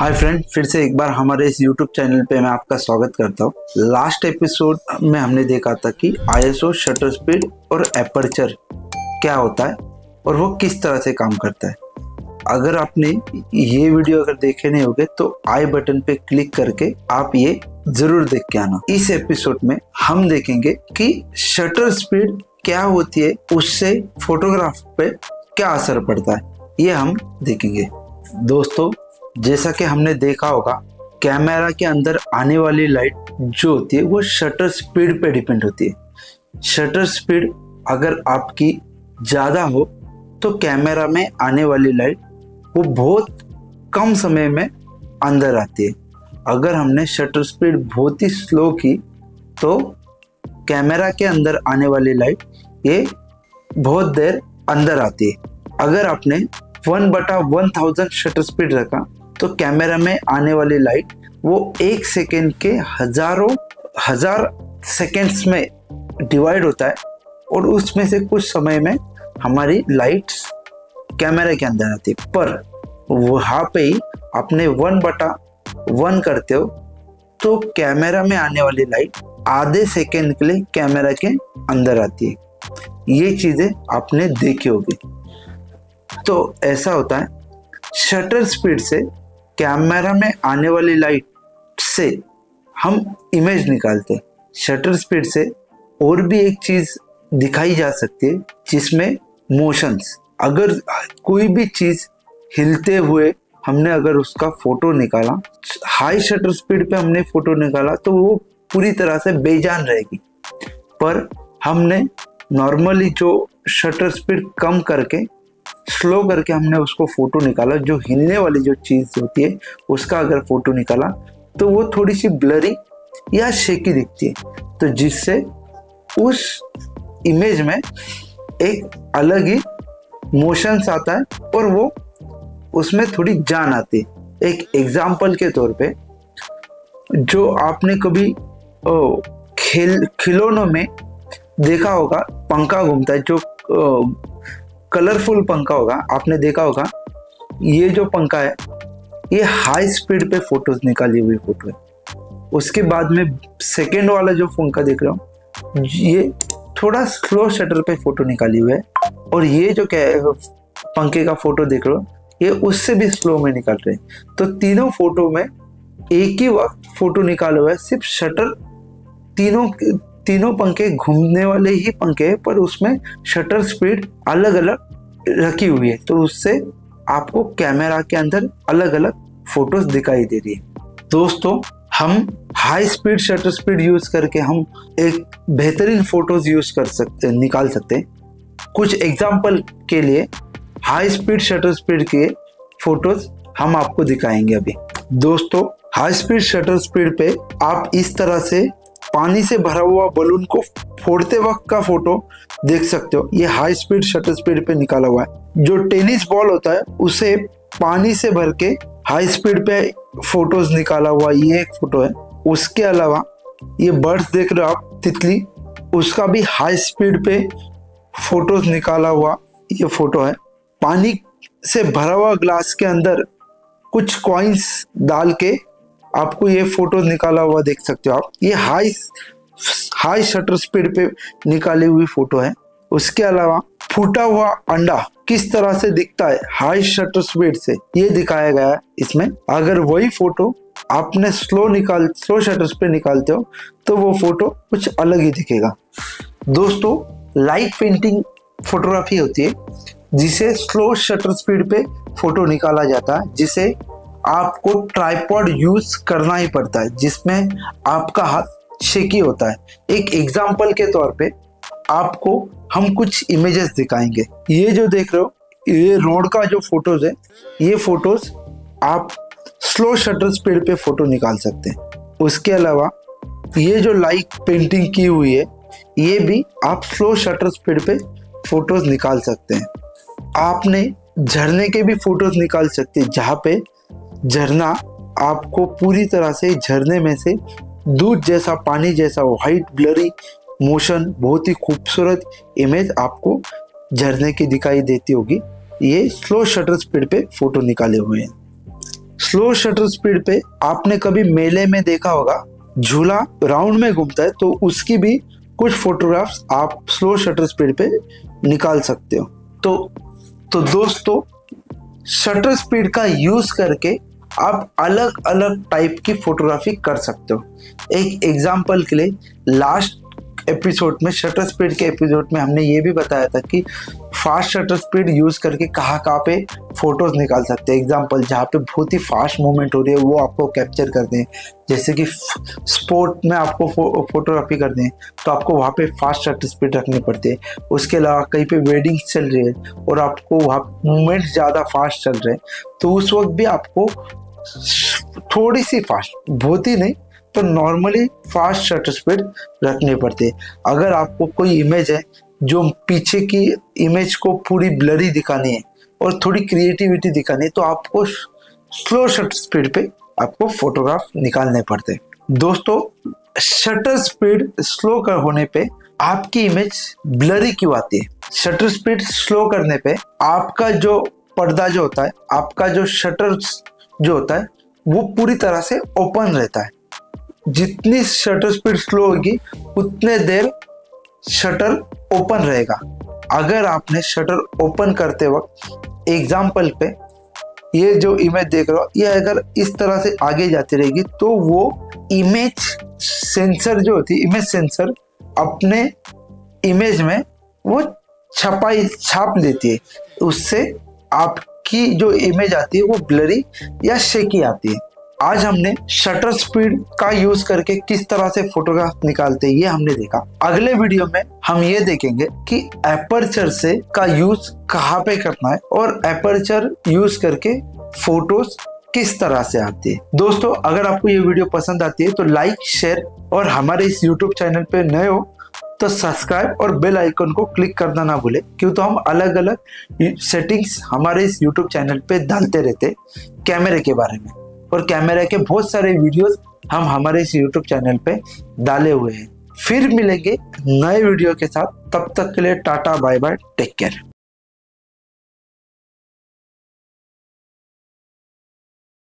Hi friend, फिर से एक बार हमारे इस YouTube चैनल पे मैं आपका स्वागत करता हूँ। लास्ट एपिसोड में हमने देखा था कि ISO शटर स्पीड और एपर्चर क्या होता है और वो किस तरह से काम करता है। अगर आपने ये वीडियो अगर देखे नहीं होगे तो आई बटन पे क्लिक करके आप ये जरूर देख के आना। इस एपिसोड में हम देखेंगे कि शटर स्पीड क्या होती है, उससे फोटोग्राफ पे क्या असर पड़ता है, ये हम देखेंगे। दोस्तों, जैसा कि हमने देखा होगा, कैमरा के अंदर आने वाली लाइट जो होती है वो शटर स्पीड पे डिपेंड होती है। शटर स्पीड अगर आपकी ज़्यादा हो तो कैमरा में आने वाली लाइट वो बहुत कम समय में अंदर आती है। अगर हमने शटर स्पीड बहुत ही स्लो की तो कैमरा के अंदर आने वाली लाइट ये बहुत देर अंदर आती है। अगर आपने 1/1000 शटर स्पीड रखा तो कैमरा में आने वाली लाइट वो 1 सेकेंड के हजार सेकेंड्स में डिवाइड होता है और उसमें से कुछ समय में हमारी लाइट्स कैमरे के अंदर आती है। पर वहाँ पे ही आपने 1/1 करते हो तो कैमरा में आने वाली लाइट आधे सेकेंड के लिए कैमरा के अंदर आती है। ये चीज़ें आपने देखी होगी। तो ऐसा होता है, शटर स्पीड से कैमरा में आने वाली लाइट से हम इमेज निकालते हैं। शटर स्पीड से और भी एक चीज दिखाई जा सकती है जिसमें मोशंस, अगर कोई भी चीज हिलते हुए हमने अगर उसका फोटो निकाला, हाई शटर स्पीड पे हमने फोटो निकाला तो वो पूरी तरह से बेजान रहेगी। पर हमने नॉर्मली जो शटर स्पीड कम करके स्लो करके हमने उसको फोटो निकाला, जो हिलने वाली जो चीज होती है उसका अगर फोटो निकाला तो वो थोड़ी सी ब्लरी या शेकी दिखती है, तो जिससे उस इमेज में एक अलग ही मोशंस आता है और वो उसमें थोड़ी जान आती है। एक एग्जाम्पल के तौर पे, जो आपने कभी खिलौनों में देखा होगा, पंखा घूमता है, जो कलरफुल पंखा होगा, आपने देखा होगा। ये जो पंखा है ये हाई स्पीड पे फोटोज निकाली हुई फोटो है। उसके बाद में सेकेंड वाला जो पंखा देख रहा हूँ ये थोड़ा स्लो शटर पे फोटो निकाली हुई है, और ये जो पंखे का फोटो देख रहे हो ये उससे भी स्लो में निकाल रहे हैं। तो तीनों फोटो में एक ही वक्त फोटो निकाला हुआ है, सिर्फ शटर तीनों पंखे घूमने वाले ही पंखे हैं, पर उसमें शटर स्पीड अलग अलग रखी हुई है, तो उससे आपको कैमरा के अंदर अलग अलग फोटोज दिखाई दे रही है। दोस्तों, हम high speed shutter speed use करके हम एक बेहतरीन फोटोज निकाल सकते हैं। कुछ एग्जांपल के लिए हाई स्पीड शटर स्पीड के फोटोज हम आपको दिखाएंगे अभी। दोस्तों, हाई स्पीड शटर स्पीड पे आप इस तरह से पानी से भरा हुआ बलून को फोड़ते वक्त का फोटो देख सकते हो। ये हाई स्पीड शटर स्पीड पे निकाला हुआ है। जो टेनिस बॉल होता है उसे पानी से भर के हाई स्पीड पे फोटोज निकाला हुआ ये एक फोटो है। उसके अलावा ये बर्ड्स देख रहे हो आप, तितली, उसका भी हाई स्पीड पे फोटोज निकाला हुआ ये फोटो है। पानी से भरा हुआ ग्लास के अंदर कुछ कॉइन्स डाल के आपको ये फोटो निकाला हुआ देख सकते हो आप। ये हाई शटर स्पीड पे निकाली हुई फोटो है। उसके अलावा फूटा हुआ अंडा किस तरह से दिखता है हाई शटर स्पीड से, ये दिखाया गया है इसमें। अगर वही फोटो आपने स्लो शटर स्पीड निकालते हो तो वो फोटो कुछ अलग ही दिखेगा। दोस्तों, लाइट पेंटिंग फोटोग्राफी होती है जिसे स्लो शटर स्पीड पे फोटो निकाला जाता है, जिसे आपको ट्राइपॉड यूज करना ही पड़ता है, जिसमें आपका हाथ शेकी होता है। एक एग्जांपल के तौर पे आपको हम कुछ इमेजेस दिखाएंगे। ये जो देख रहे हो ये रोड का जो फोटोज है, ये फोटोज आप स्लो शटर स्पीड पे फोटो निकाल सकते हैं। उसके अलावा ये जो लाइट पेंटिंग की हुई है ये भी आप स्लो शटर स्पीड पे फोटोज निकाल सकते हैं। आपने झरने के भी फोटोज निकाल सकते हैं, जहाँ पे झरना आपको पूरी तरह से झरने में से दूध जैसा, पानी जैसा वाइट ब्लरी मोशन, बहुत ही खूबसूरत इमेज आपको झरने की दिखाई देती होगी। ये स्लो शटर स्पीड पे फोटो निकाले हुए हैं। स्लो शटर स्पीड पे आपने कभी मेले में देखा होगा, झूला राउंड में घूमता है, तो उसकी भी कुछ फोटोग्राफ्स आप स्लो शटर स्पीड पे निकाल सकते हो। तो दोस्तों, शटर स्पीड का यूज करके आप अलग अलग टाइप की फोटोग्राफी कर सकते हो। एक एग्जांपल के लिए, लास्ट एपिसोड में, शटर स्पीड के एपिसोड में हमने ये भी बताया था कि फास्ट शटर स्पीड यूज करके कहाँ पे फोटोज निकाल सकते हैं। एग्जांपल, जहाँ पे बहुत ही फास्ट मूवमेंट हो रही है वो आपको कैप्चर करते हैं, जैसे कि स्पोर्ट में आपको फोटोग्राफी करते हैं तो आपको वहाँ पे फास्ट शटर स्पीड रखनी पड़ती है। उसके अलावा कहीं पे वेडिंग चल रही है और आपको वहाँ मूवमेंट ज़्यादा फास्ट चल रहे हैं, तो उस वक्त भी आपको थोड़ी सी फास्ट, बहुत ही नहीं तो नॉर्मली फास्ट शटर स्पीड रखनी पड़ती है। अगर आपको कोई इमेज है जो पीछे की इमेज को पूरी ब्लरी दिखानी है और थोड़ी क्रिएटिविटी दिखानी है, तो आपको स्लो शटर स्पीड पे आपको फोटोग्राफ निकालने पड़ते हैं। दोस्तों, शटर स्पीड स्लो होने पे आपकी इमेज ब्लरी क्यों आती है? शटर स्पीड स्लो करने पे आपका जो पर्दा जो होता है, आपका जो शटर जो होता है वो पूरी तरह से ओपन रहता है। जितनी शटर स्पीड स्लो होगी उतने देर शटर ओपन रहेगा। अगर आपने शटर ओपन करते वक्त, एग्जाम्पल पे ये जो इमेज देख रहे हो, ये अगर इस तरह से आगे जाती रहेगी तो वो इमेज सेंसर जो होती है, इमेज सेंसर अपने इमेज में वो छाप देती है। उससे आपकी जो इमेज आती है वो ब्लरी या शेकी आती है। आज हमने शटर स्पीड का यूज करके किस तरह से फोटोग्राफ निकालते हैं ये हमने देखा। अगले वीडियो में हम ये देखेंगे कि एपर्चर से का यूज कहाँ पे करना है और एपर्चर यूज करके फोटोज किस तरह से आती है। दोस्तों, अगर आपको ये वीडियो पसंद आती है तो लाइक, शेयर और हमारे इस यूट्यूब चैनल पे नए हो तो सब्सक्राइब और बेल आइकन को क्लिक करना ना भूले, क्यों तो हम अलग अलग सेटिंग्स हमारे इस यूट्यूब चैनल पे डालते रहते कैमरे के बारे में, और कैमरे के बहुत सारे वीडियोस हम हमारे इस यूट्यूब चैनल पे डाले हुए हैं। फिर मिलेंगे नए वीडियो के साथ, तब तक के लिए tata bye bye, take care.